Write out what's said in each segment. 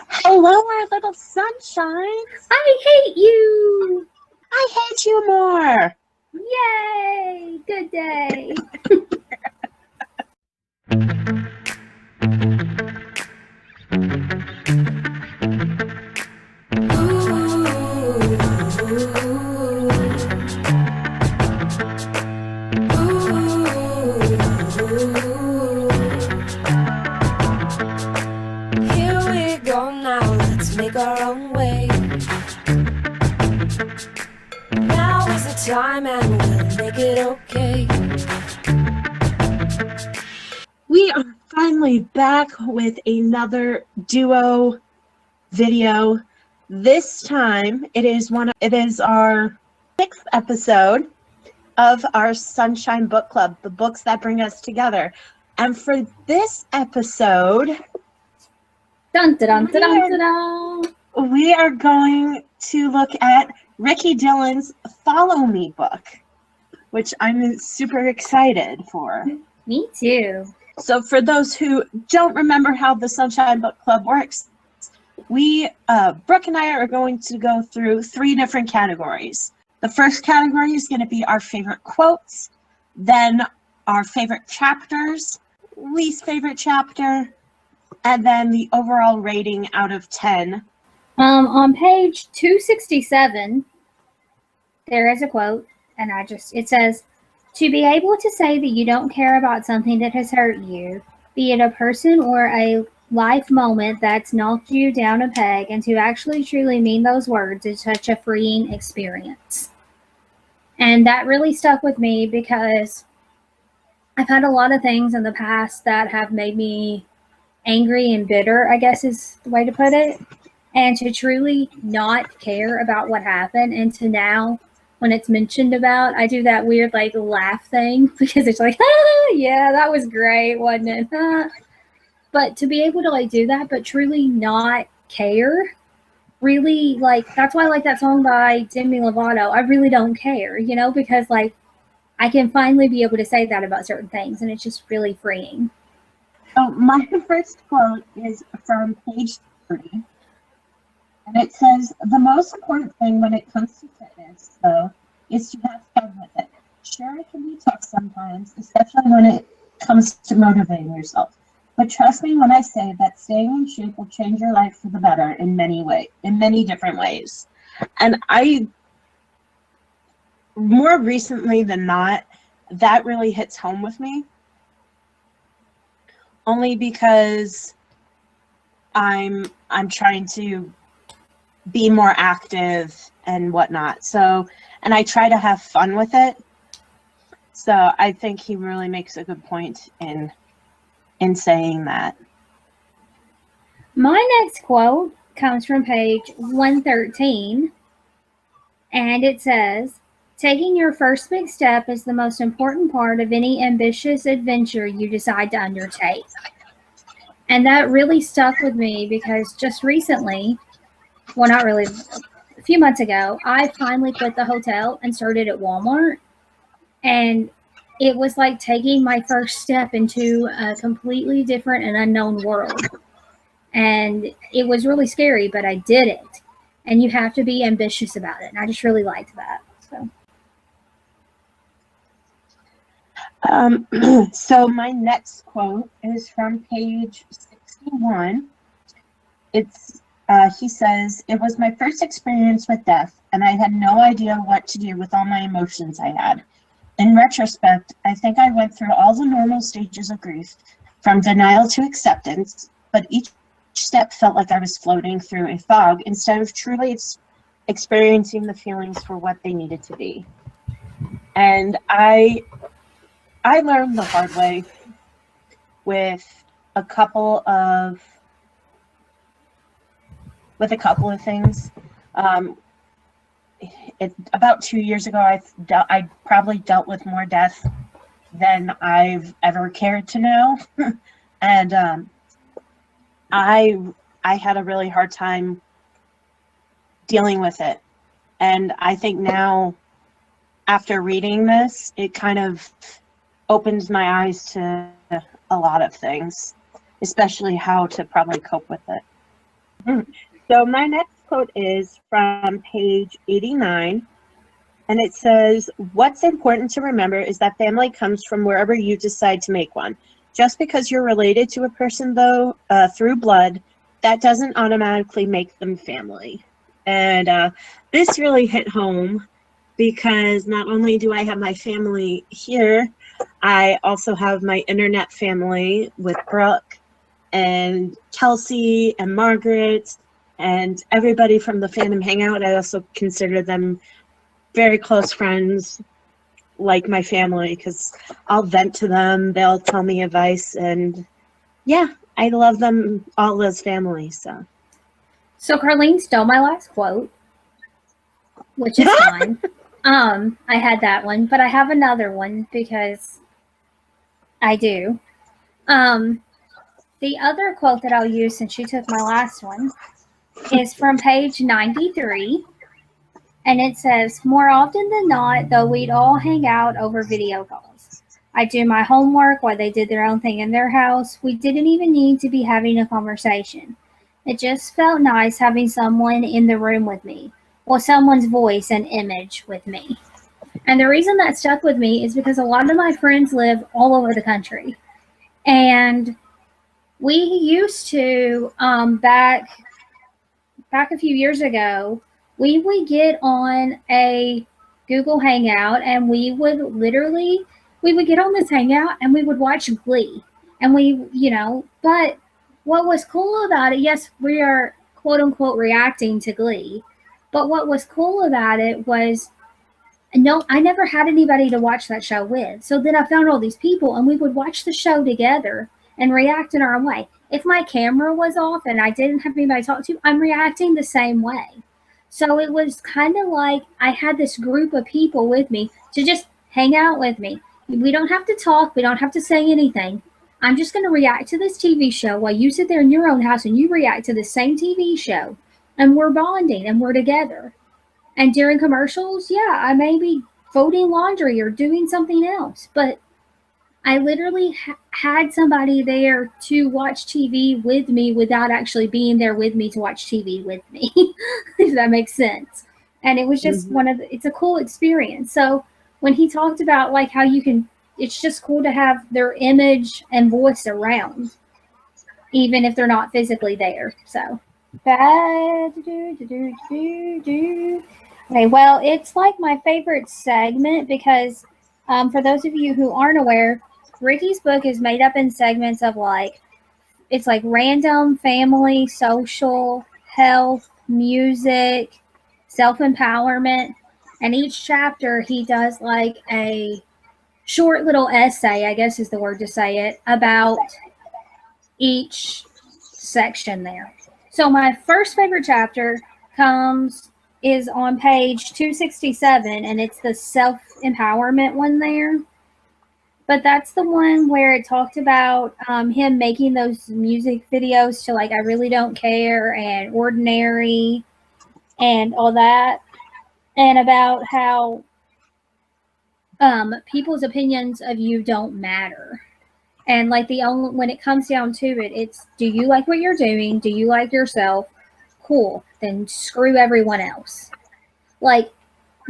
Hello, our little sunshines. I hate you! I hate you more. Yay! Good day. Here we go now, let's make our own way. Now is the time and we'll make it okay. We are finally back with another duo video. This time it is our 6th episode of our Sunshine Book Club, the books that bring us together. And for this episode, Dun dun dun dun dun. we are going to look at Ricky Dillon's Follow Me book, which I'm super excited for. Me too. So for those who don't remember how the Sunshine Book Club works, Brooke and I are going to go through 3 different categories. The first category is going to be our favorite quotes, then our favorite chapters, least favorite chapter, and then the overall rating out of 10. On page 267, there is a quote, and it says, "To be able to say that you don't care about something that has hurt you, be it a person or a life moment that's knocked you down a peg, and to actually truly mean those words is such a freeing experience." And that really stuck with me because I've had a lot of things in the past that have made me angry and bitter, I guess is the way to put it. And to truly not care about what happened, and to now, when it's mentioned about, I do that weird like laugh thing because it's like, ah, yeah, that was great, wasn't it? But to be able to like do that, but truly not care, really, like, that's why I like that song by Demi Lovato, I really don't care, because like I can finally be able to say that about certain things, and it's just really freeing. So my first quote is from page 30. And it says, "The most important thing when it comes to fitness, though, is to have fun with it. Sure, it can be tough sometimes, especially when it comes to motivating yourself. But trust me when I say that staying in shape will change your life for the better in many different ways." And more recently than not, that really hits home with me. Only because I'm trying to be more active and whatnot. So, and I try to have fun with it. So I think he really makes a good point in saying that. My next quote comes from page 113, and it says, "Taking your first big step is the most important part of any ambitious adventure you decide to undertake." And that really stuck with me because just recently, well, not really, a few months ago, I finally quit the hotel and started at Walmart. And it was like taking my first step into a completely different and unknown world. And it was really scary, but I did it. And you have to be ambitious about it. And I just really liked that. So my next quote is from page 61. He says, "It was my first experience with death, and I had no idea what to do with all my emotions I had. In retrospect, I think I went through all the normal stages of grief, from denial to acceptance, but each step felt like I was floating through a fog instead of truly experiencing the feelings for what they needed to be." And I learned the hard way with a couple of things. About 2 years ago, I probably dealt with more death than I've ever cared to know, and I had a really hard time dealing with it. And I think now, after reading this, it kind of opens my eyes to a lot of things, especially how to probably cope with it. So my next quote is from page 89, and it says, "What's important to remember is that family comes from wherever you decide to make one. Just because you're related to a person, though, through blood, that doesn't automatically make them family." And this really hit home because not only do I have my family here, I also have my internet family with Brooke and Kelsey and Margaret and everybody from the fandom hangout. I also consider them very close friends, like my family, because I'll vent to them, they'll tell me advice, and yeah, I love them all as family. So Carlene stole my last quote, which is fine. I had that one, but I have another one because I do. The other quote that I'll use, since you took my last one, is from page 93. And it says, "More often than not, though, we'd all hang out over video calls. I'd do my homework while they did their own thing in their house. We didn't even need to be having a conversation. It just felt nice having someone in the room with me, or someone's voice and image with me." And the reason that stuck with me is because a lot of my friends live all over the country. And we used to, back a few years ago, we would get on a Google Hangout and we would get on this Hangout and we would watch Glee. And but what was cool about it, yes, we are quote unquote reacting to Glee, but what was cool about it was, no, I never had anybody to watch that show with. So then I found all these people and we would watch the show together and react in our way. If my camera was off and I didn't have anybody to talk to, I'm reacting the same way. So it was kind of like I had this group of people with me to just hang out with me. We don't have to talk. We don't have to say anything. I'm just going to react to this TV show while you sit there in your own house and you react to the same TV show. And we're bonding and we're together. And during commercials, yeah, I may be folding laundry or doing something else. But I literally had somebody there to watch TV with me without actually being there with me to watch TV with me, if that makes sense. And it was just it's a cool experience. So when he talked about like how it's just cool to have their image and voice around, even if they're not physically there. So, okay, well, it's like my favorite segment because for those of you who aren't aware, Ricky's book is made up in segments of it's like random, family, social, health, music, self-empowerment. And each chapter he does like a short little essay, I guess is the word to say it, about each section there. So my first favorite chapter is on page 267, and it's the self-empowerment one there. But that's the one where it talked about him making those music videos to like I Really Don't Care and Ordinary and all that. And about how people's opinions of you don't matter. And like when it comes down to it, it's, do you like what you're doing? Do you like yourself? Cool. Then screw everyone else. Like,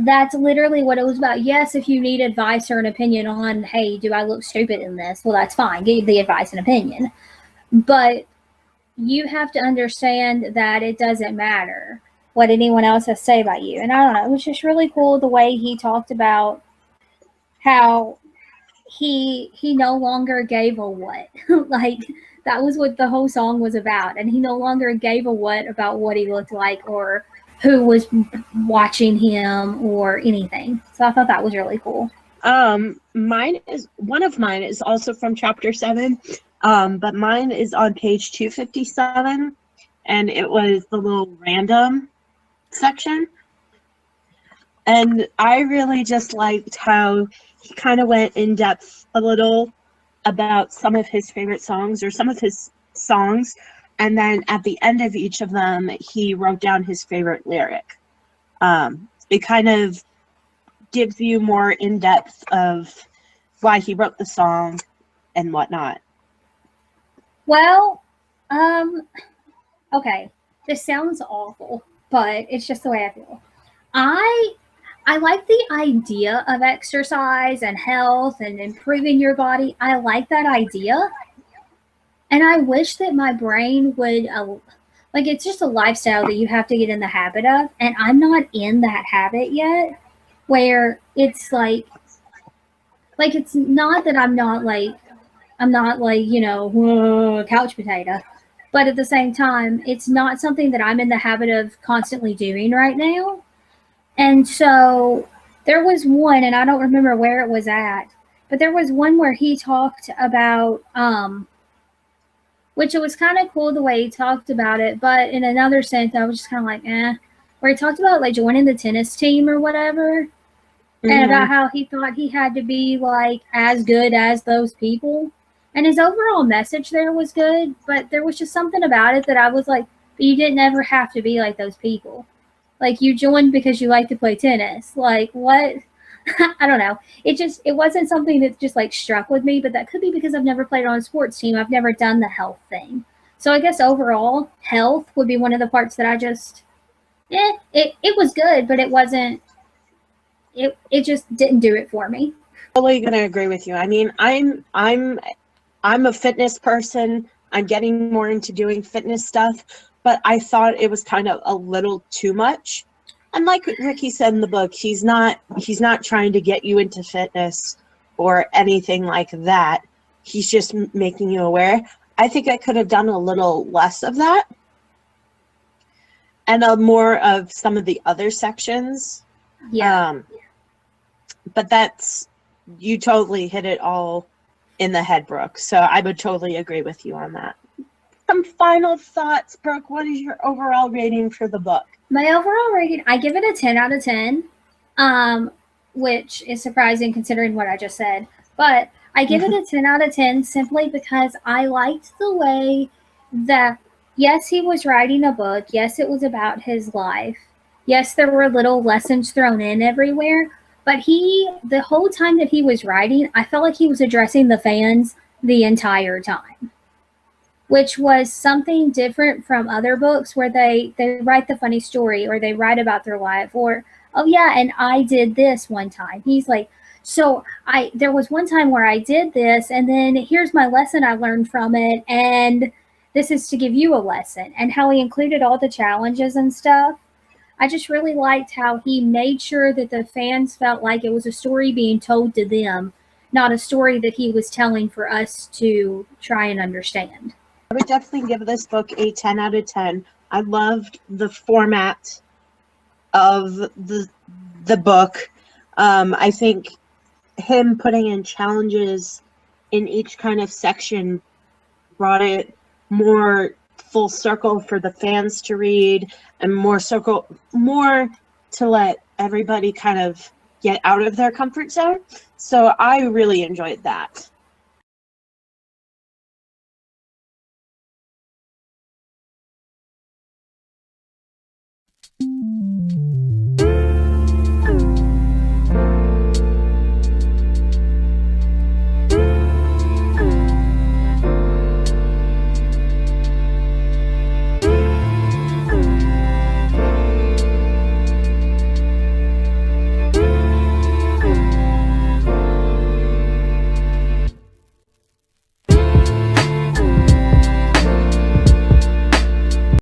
that's literally what it was about. Yes, if you need advice or an opinion on, hey, do I look stupid in this? Well, that's fine. Give the advice and opinion. But you have to understand that it doesn't matter what anyone else has to say about you. And I don't know, it was just really cool the way he talked about how he no longer gave a what. Like, that was what the whole song was about. And he no longer gave a what about what he looked like or who was watching him or anything. So I thought that was really cool. One of mine is also from chapter 7, but mine is on page 257, and it was the little random section. And I really just liked how he kind of went in depth a little about some of his favorite songs or some of his songs. And then at the end of each of them, he wrote down his favorite lyric. It kind of gives you more in depth of why he wrote the song and whatnot. Well, okay. this sounds awful, but it's just the way I feel. I like the idea of exercise and health and improving your body. I like that idea. And I wish that my brain would, like, it's just a lifestyle that you have to get in the habit of. And I'm not in that habit yet, where it's like, it's not that I'm not like, you know, whoa, couch potato. But at the same time, it's not something that I'm in the habit of constantly doing right now. And so there was one, and I don't remember where it was at, but there was one where he talked about, which it was kind of cool the way he talked about it. But in another sense, I was just kind of like, where he talked about like joining the tennis team or whatever, and about how he thought he had to be like as good as those people. And his overall message there was good, but there was just something about it that I was like, but you didn't ever have to be like those people. Like, you joined because you like to play tennis. Like, what? I don't know. It wasn't something that just like struck with me, but that could be because I've never played on a sports team. I've never done the health thing. So I guess overall, health would be one of the parts that I just, it was good, but it wasn't, it just didn't do it for me. Totally gonna agree with you. I mean, I'm a fitness person. I'm getting more into doing fitness stuff, but I thought it was kind of a little too much. And like Ricky said in the book, he's not trying to get you into fitness or anything like that. He's just making you aware. I think I could have done a little less of that and more of some of the other sections. Yeah. But you totally hit it all in the head, Brooke. So I would totally agree with you on that. Some final thoughts, Brooke. What is your overall rating for the book? My overall rating, I give it a 10 out of 10, which is surprising considering what I just said. But I give it a 10 out of 10 simply because I liked the way that, yes, he was writing a book. Yes, it was about his life. Yes, there were little lessons thrown in everywhere. But the whole time that he was writing, I felt like he was addressing the fans the entire time, which was something different from other books where they write the funny story or they write about their life or, oh yeah, and I did this one time. He's like, so there was one time where I did this, and then here's my lesson I learned from it, and this is to give you a lesson, and how he included all the challenges and stuff. I just really liked how he made sure that the fans felt like it was a story being told to them, not a story that he was telling for us to try and understand. I would definitely give this book a 10 out of 10. I loved the format of the book. I think him putting in challenges in each kind of section brought it more full circle for the fans to read, and more to let everybody kind of get out of their comfort zone. So I really enjoyed that.